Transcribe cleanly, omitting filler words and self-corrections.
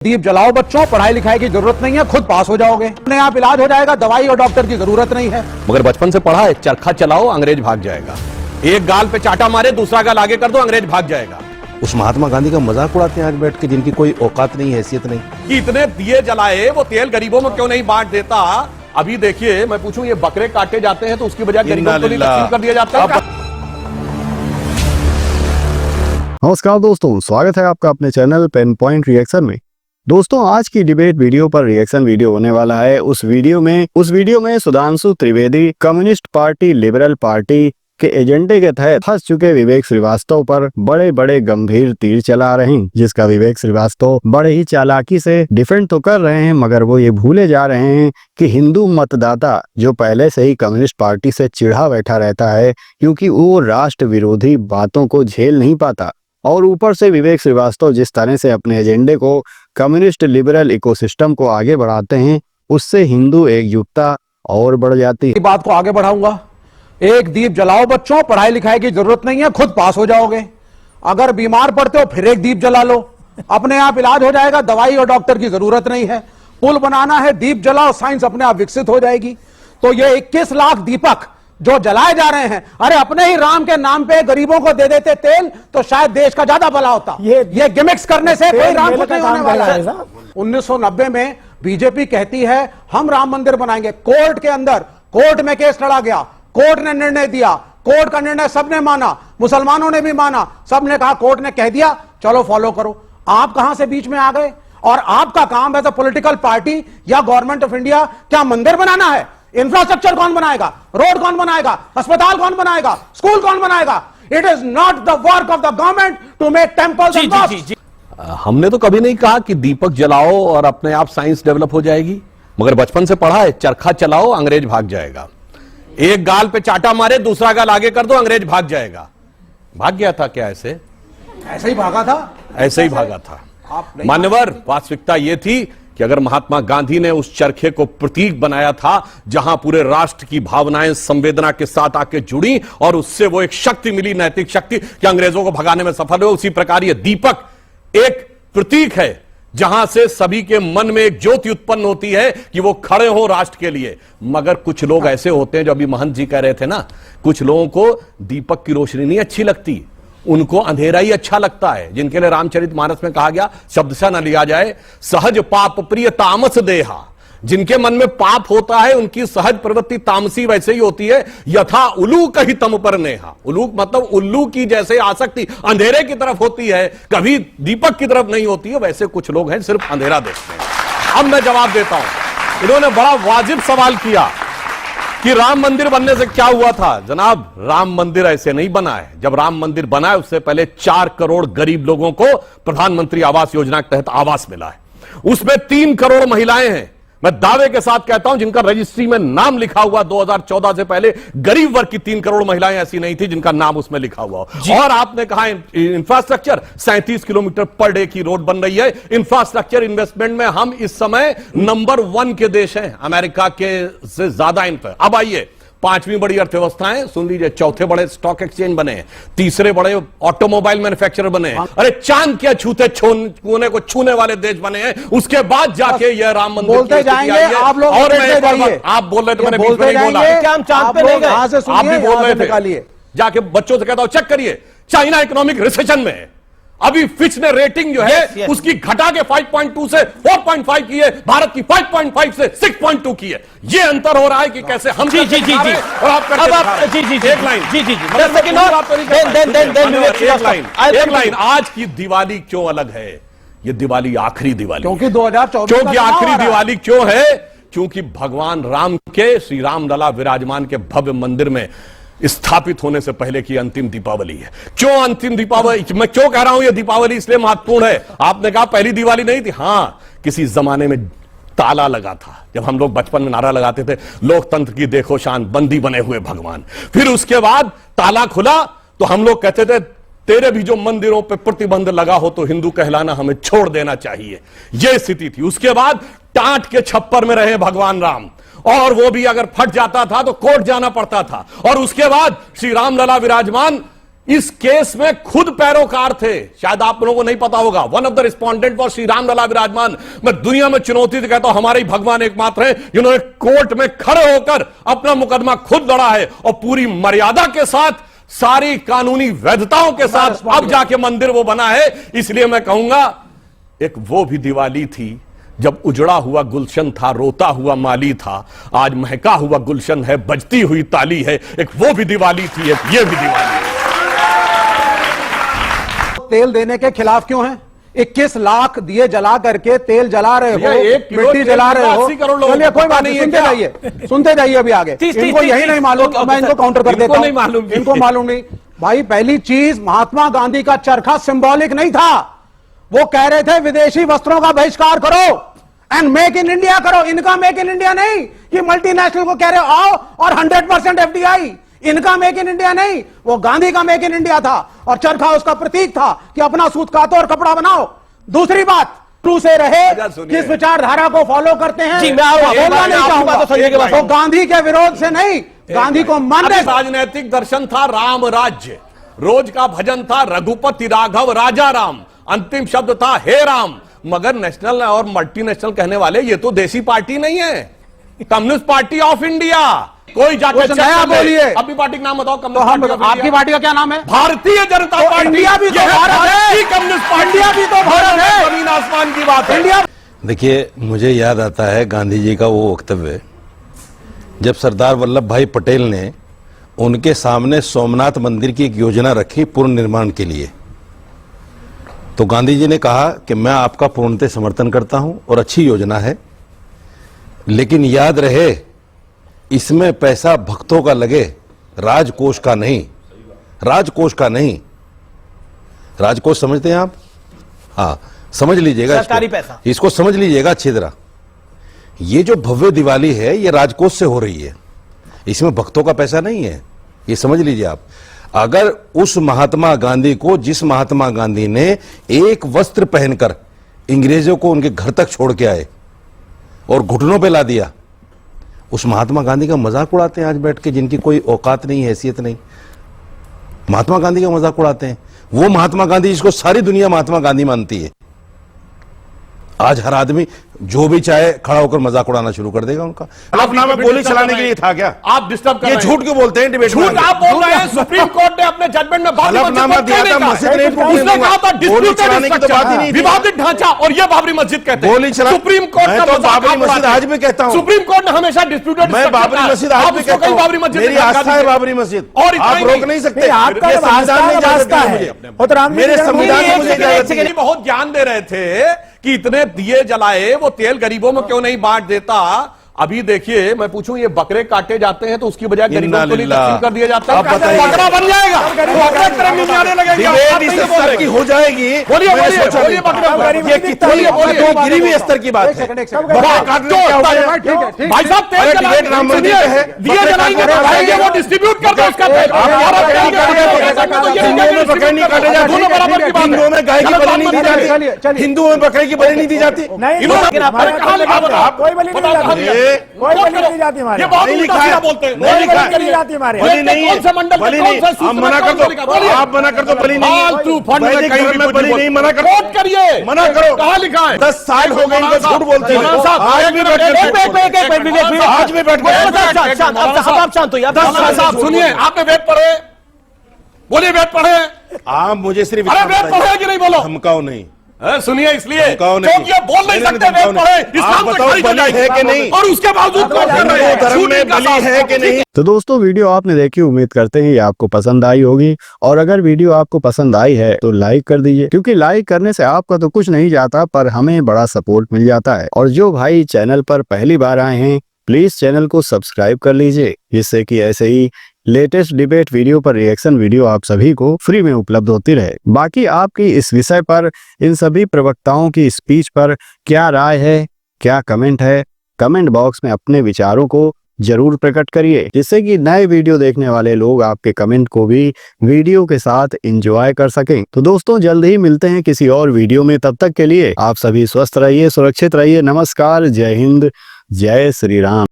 दीप जलाओ बच्चों, पढ़ाई लिखाई की जरूरत नहीं है, खुद पास हो जाओगे, अपने आप इलाज हो जाएगा, दवाई और डॉक्टर की जरूरत नहीं है। मगर बचपन से पढ़ा है, चरखा चलाओ अंग्रेज भाग जाएगा। एक गाल पे चाटा मारे, दूसरा गाल आगे कर दो, अंग्रेज भाग जाएगा। उस महात्मा गांधी का मजाक उड़ाते हैं आज बैठ के, जिनकी कोई औकात नहीं, हैसियत नहीं। कि इतने दिए जलाए, वो तेल गरीबों में क्यों नहीं बांट देता? अभी देखिए, मैं पूछूं, ये बकरे काटे जाते हैं तो उसकी बजाय गरीबों को नहीं तकसीम कर दिया जाता है? नमस्कार दोस्तों, स्वागत है आपका अपने चैनल पेन पॉइंट रिएक्शन में। दोस्तों, आज की डिबेट वीडियो पर रिएक्शन वीडियो होने वाला है। उस वीडियो में Sudhanshu Trivedi communist party liberal party के एजेंडे के तहत फंस चुके विवेक श्रीवास्तव पर बड़े बड़े गंभीर तीर चला रहे हैं, जिसका विवेक श्रीवास्तव बड़े ही चालाकी से डिफेंड तो कर रहे हैं, मगर वो ये भूले जा रहे हैं कि हिंदू मतदाता जो पहले से ही कम्युनिस्ट पार्टी से चिढ़ा बैठा रहता है, क्योंकि वो राष्ट्र विरोधी बातों को झेल नहीं पाता। और ऊपर से विवेक श्रीवास्तव जिस तरह से अपने एजेंडे को कम्युनिस्ट लिबरल इकोसिस्टम को आगे बढ़ाते हैं, उससे हिंदू एकजुटता और बढ़ जाती है। बात को आगे बढ़ाऊंगा। एक दीप जलाओ बच्चों, पढ़ाई लिखाई की जरूरत नहीं है, खुद पास हो जाओगे। अगर बीमार पड़ते हो फिर एक दीप जला लो, अपने आप इलाज हो जाएगा, दवाई और डॉक्टर की जरूरत नहीं है। पुल बनाना है, दीप जलाओ, साइंस अपने आप विकसित हो जाएगी। तो ये 21 लाख दीपक जो जलाए जा रहे हैं, अरे अपने ही राम के नाम पे गरीबों को दे देते तेल तो शायद देश का ज्यादा भला होता। ये गिमिक्स करने से कोई राम कुछ नहीं होने वाला है। 1990 में बीजेपी कहती है हम राम मंदिर बनाएंगे, कोर्ट के अंदर, कोर्ट में केस लड़ा गया, कोर्ट ने निर्णय दिया, कोर्ट का निर्णय सबने माना, मुसलमानों ने भी माना, सबने कहा, कोर्ट ने कह दिया चलो फॉलो करो। आप कहां से बीच में आ गए? और आपका काम एज अ पॉलिटिकल पार्टी या गवर्नमेंट ऑफ इंडिया क्या मंदिर बनाना है? इंफ्रास्ट्रक्चर कौन बनाएगा? रोड कौन बनाएगा? अस्पताल कौन बनाएगा? स्कूल कौन बनाएगा? It is not the work of the government to make temples and mosques. हमने तो कभी नहीं कहा कि दीपक जलाओ और अपने आप साइंस डेवलप हो जाएगी, मगर बचपन से पढ़ा है, चरखा चलाओ अंग्रेज भाग जाएगा। एक गाल पे चाटा मारे, दूसरा गाल आगे कर दो, अंग्रेज भाग जाएगा। भाग गया था क्या? ऐसे ही भागा था, ऐसे ही भागा था। मान्यवर, वास्तविकता यह थी कि अगर महात्मा गांधी ने उस चरखे को प्रतीक बनाया था जहां पूरे राष्ट्र की भावनाएं संवेदना के साथ आके जुड़ी और उससे वो एक शक्ति मिली, नैतिक शक्ति, कि अंग्रेजों को भगाने में सफल हुए, उसी प्रकार ये दीपक एक प्रतीक है जहां से सभी के मन में एक ज्योति उत्पन्न होती है कि वो खड़े हो राष्ट्र के लिए। मगर कुछ लोग ऐसे होते हैं, जो अभी महंत जी कह रहे थे ना, कुछ लोगों को दीपक की रोशनी नहीं अच्छी लगती, उनको अंधेरा ही अच्छा लगता है, जिनके लिए रामचरितमानस में कहा गया, शब्द से न लिया जाए, सहज पाप प्रिय तामस देहा। जिनके मन में पाप होता है उनकी सहज प्रवृत्ति तामसी वैसे ही होती है। यथा उल्लू कही तम पर नेहा, उल्लू मतलब उल्लू की जैसे आसक्ति अंधेरे की तरफ होती है, कभी दीपक की तरफ नहीं होती है, वैसे कुछ लोग हैं सिर्फ अंधेरा देखते हैं। अब मैं जवाब देता हूं। इन्होंने बड़ा वाजिब सवाल किया कि राम मंदिर बनने से क्या हुआ था। जनाब, राम मंदिर ऐसे नहीं बना है। जब राम मंदिर बना है उससे पहले 4 करोड़ गरीब लोगों को प्रधानमंत्री आवास योजना के तहत आवास मिला है। उसमें 3 करोड़ महिलाएं हैं, मैं दावे के साथ कहता हूं, जिनका रजिस्ट्री में नाम लिखा हुआ 2014 से पहले गरीब वर्ग की 3 करोड़ महिलाएं ऐसी नहीं थी जिनका नाम उसमें लिखा हुआ। और आपने कहा इंफ्रास्ट्रक्चर, 37 किलोमीटर पर डे की रोड बन रही है। इंफ्रास्ट्रक्चर इन्वेस्टमेंट में हम इस समय नंबर 1 के देश हैं, अमेरिका के से ज्यादा इन पर। अब आइए, 5वीं बड़ी अर्थव्यवस्थाएं सुन लीजिए, 4थे बड़े स्टॉक एक्सचेंज बने, 3रे बड़े ऑटोमोबाइल मैन्युफैक्चरर बने, अरे चांद के छूते कोने को छूने वाले देश बने हैं। उसके बाद जाके यह राम मंदिर बोलते जाएंगे आप लोग, और आप बोल रहे थे, मैंने बीच में नहीं बोला, क्या हम चांद पे नहीं गए? आप भी बोल रहे थे। जाके बच्चों से कहता हूं चेक करिए, चाइना इकोनॉमिक रिसेशन में है। अभी फिच ने रेटिंग जो है उसकी घटा के 5.2 से 4.5 की है, भारत की 5.5 से 6.2 की है। ये अंतर हो रहा है कि कैसे हम जी और आप एक लाइन आज की दिवाली क्यों अलग है? ये दिवाली आखिरी दिवाली, क्योंकि 2024 क्योंकि आखिरी दिवाली क्यों है? क्योंकि भगवान राम के, श्री राम लला विराजमान के भव्य मंदिर में स्थापित होने से पहले की अंतिम दीपावली है। क्यों अंतिम दीपावली? मैं क्यों कह रहा हूं ये दीपावली इसलिए महत्वपूर्ण है? आपने कहा पहली दिवाली नहीं थी, हां, किसी जमाने में ताला लगा था। जब हम लोग बचपन में नारा लगाते थे, लोकतंत्र की देखो शान, बंदी बने हुए भगवान। फिर उसके बाद ताला खुला तो हम लोग कहते थे, तेरे भी जो मंदिरों पे प्रतिबंध लगा हो तो हिंदू कहलाना हमें छोड़ देना चाहिए। यह स्थिति थी। उसके बाद टाट के छप्पर में रहे भगवान राम, और वो भी अगर फट जाता था तो कोर्ट जाना पड़ता था। और उसके बाद श्री राम लला विराजमान इस केस में खुद पैरोकार थे। शायद आप लोगों को नहीं पता होगा, one of the respondent for Shri Ram Lalla Virajman. मैं दुनिया में चुनौती से कहता हूं, हमारे ही भगवान एकमात्र हैं जिन्होंने कोर्ट में खड़े होकर अपना मुकदमा खुद लड़ा है और पूरी मर्यादा के साथ, सारी कानूनी वैधताओं के साथ अब जाके मंदिर वो बना है। इसलिए मैं कहूंगा, एक वो भी दिवाली थी जब उजड़ा हुआ गुलशन था, रोता हुआ माली था, आज महका हुआ गुलशन है, बजती हुई ताली है। एक वो भी दिवाली थी, एक ये भी दिवाली है। तेल देने के खिलाफ क्यों हैं? 21 लाख दिए जला करके तेल जला रहे हो, मिट्टी जला रहे हो। चलिए कोई बात नहीं, सुनते जाइए अभी आगे। इनको यही नहीं मालूम, मैं इनको काउंटर कर देता हूं। इनको मालूम नहीं भाई। पहली चीज, महात्मा गांधी का चरखा सिंबॉलिक नहीं था। वो कह रहे थे विदेशी वस्त्रों का बहिष्कार करो एंड मेक इन इंडिया करो। इनका मेक इन इंडिया नहीं कि मल्टीनेशनल को कह रहे हो आओ और 100% FDI। इनका मेक इन इंडिया नहीं, वो गांधी का मेक इन इंडिया था और चरखा उसका प्रतीक था कि अपना सूत काटो और कपड़ा बनाओ। दूसरी बात, शुरू से रहे किस विचारधारा को फॉलो करते हैं, बोलना नहीं चाहूंगा। वो गांधी के विरोध से नहीं, गांधी को मानने। राजनैतिक दर्शन था राम राज्य, रोज का भजन था रघुपति राघव राजा राम, अंतिम शब्द था हे राम। मगर नेशनल और मल्टीनेशनल कहने वाले ये तो देसी पार्टी नहीं है, कम्युनिस्ट पार्टी ऑफ इंडिया। कोई जाके नया बोलिए। अपनी पार्टी का नाम बताओ। तो हम, आपकी पार्टी का क्या नाम है? भारतीय जनता पार्टी। इंडिया भी तो भारत है, कम्युनिस्ट पार्टी। इंडिया भी तो भारत है, जमीन आसमान की बात है। इंडिया। देखिए, मुझे याद आता है गांधी जी का वो वक्तव्य जब सरदार वल्लभ भाई पटेल ने उनके सामने सोमनाथ मंदिर की एक योजना रखी पुनर्निर्माण के लिए। तो गांधी जी ने कहा कि मैं आपका पूर्णतः समर्थन करता हूं और अच्छी योजना है, लेकिन याद रहे इसमें पैसा भक्तों का लगे, राजकोष का नहीं। राजकोष का नहीं। राजकोष समझते हैं आप? हाँ, समझ लीजिएगा, सरकारी पैसा, इसको समझ लीजिएगा अच्छी तरह। ये जो भव्य दिवाली है ये राजकोष से हो रही है, इसमें भक्तों का पैसा नहीं है, ये समझ लीजिए आप। अगर उस महात्मा गांधी को, जिस महात्मा गांधी ने एक वस्त्र पहनकर अंग्रेजों को उनके घर तक छोड़ के आए और घुटनों पे ला दिया, उस महात्मा गांधी का मजाक उड़ाते हैं आज बैठ के, जिनकी कोई औकात नहीं, हैसियत नहीं। महात्मा गांधी का मजाक उड़ाते हैं। वो महात्मा गांधी जिसको सारी दुनिया महात्मा गांधी मानती है, आज हर आदमी जो भी चाहे खड़ा होकर मजाक उड़ाना शुरू कर देगा उनका। हलफनामा गोली चलाने के लिए था क्या? आप डिस्टर्ब कर रहे हैं। ये झूठ क्यों बोलते हैं डिबेट में? झूठ आप बोल रहे हैं। सुप्रीम कोर्ट ने अपने जजमेंट में हलफनामा दिया था, मस्जिद नहीं फूटने उसने कहा था गोली चलाने की तो बात ही नहीं थी। विवादित ढांचा, और ये बाबरी मस्जिद कहते हैं। गोली चला, सुप्रीम कोर्ट मैं का तो बाबरी मस्जिद आज भी कहता हूं। सुप्रीम कोर्ट ने हमेशा डिस्प्यूटेड, मैं बाबरी मस्जिद आज भी कहता हूं। मेरी आस्था है बाबरी मस्जिद, और आप रोक नहीं सकते। आपका संविधान में इजाजत है मुझे, मेरे संविधान में मुझे इजाजत है। बहुत ज्ञान दे रहे थे कि इतने दिए जलाए, वो तेल गरीबों में क्यों नहीं बांट देता। अभी देखिए, मैं पूछूं, ये बकरे काटे जाते हैं तो उसकी बजाय गरीबों को नहीं तकसीम कर दिया जाता है। बकरा बन जाएगा, डिबेट इस स्तर की हो जाएगी। बोलिए गरीबी स्तर की बात है। भाई साहब, तेल डिबेट राम मंदिर पे है, दिए जलाएंगे तो खाएंगे, वो डिस्ट्रीब्यूट कर दो उसका तेल। बकरे नहीं काटे जाते, हिंदुओं में गाय की बलि नहीं दी जाती, हिंदुओं में बकरे की बलि नहीं दी जाती। कोई बलि नहीं जाती हमारे। ये बहुत उल्टा सीधा बोलते हैं। नहीं लिखा है, नहीं जाती हमारे। बलि नहीं है, कौन से मंडल, बलि कौन नहीं। से आप मना कर दो, आप मना कर दो, बलि नहीं है। फालतू फंड में कहीं भी कुछ बलि नहीं, मना करो, नोट करिए, मना करो। कहां लिखा है? 10 साल हो गए इनको झूठ बोलते हैं। आज भी बैठ कर, आज भी बैठ कर, आप शांत होइए। 10 साल साहब सुनिए, आपने वेद पढ़े? बोलिए वेद पढ़े? आप मुझे सिर्फ अरे वेद पढ़े कि नहीं? बोलो। धमकाओ नहीं, सुनिए, इसलिए नहीं। क्योंकि ये बोल नहीं सकते वेद पढ़े, इस्लाम से खड़ी बलि है कि नहीं, और उसके बावजूद कौन कर रहे हैं? धर्म में बलि है कि नहीं। तो दोस्तों, वीडियो आपने देखी, उम्मीद करते हैं ये आपको पसंद आई होगी। और अगर वीडियो आपको पसंद आई है तो लाइक कर दीजिए, क्योंकि लाइक करने से आपका तो कुछ नहीं जाता, पर हमें बड़ा सपोर्ट मिल जाता है। और जो भाई चैनल पर पहली बार आए हैं, प्लीज चैनल को सब्सक्राइब कर लीजिए, जिससे कि ऐसे ही लेटेस्ट डिबेट वीडियो पर रिएक्शन वीडियो आप सभी को फ्री में उपलब्ध होती रहे। बाकी आपकी इस विषय पर, इन सभी प्रवक्ताओं की स्पीच पर क्या राय है, क्या कमेंट है, कमेंट बॉक्स में अपने विचारों को जरूर प्रकट करिए, जिससे कि नए वीडियो देखने वाले लोग आपके कमेंट को भी वीडियो के साथ एंजॉय कर सकें। तो दोस्तों, जल्द ही मिलते हैं किसी और वीडियो में। तब तक के लिए आप सभी स्वस्थ रहिए, सुरक्षित रहिए। नमस्कार, जय हिंद, जय श्री राम।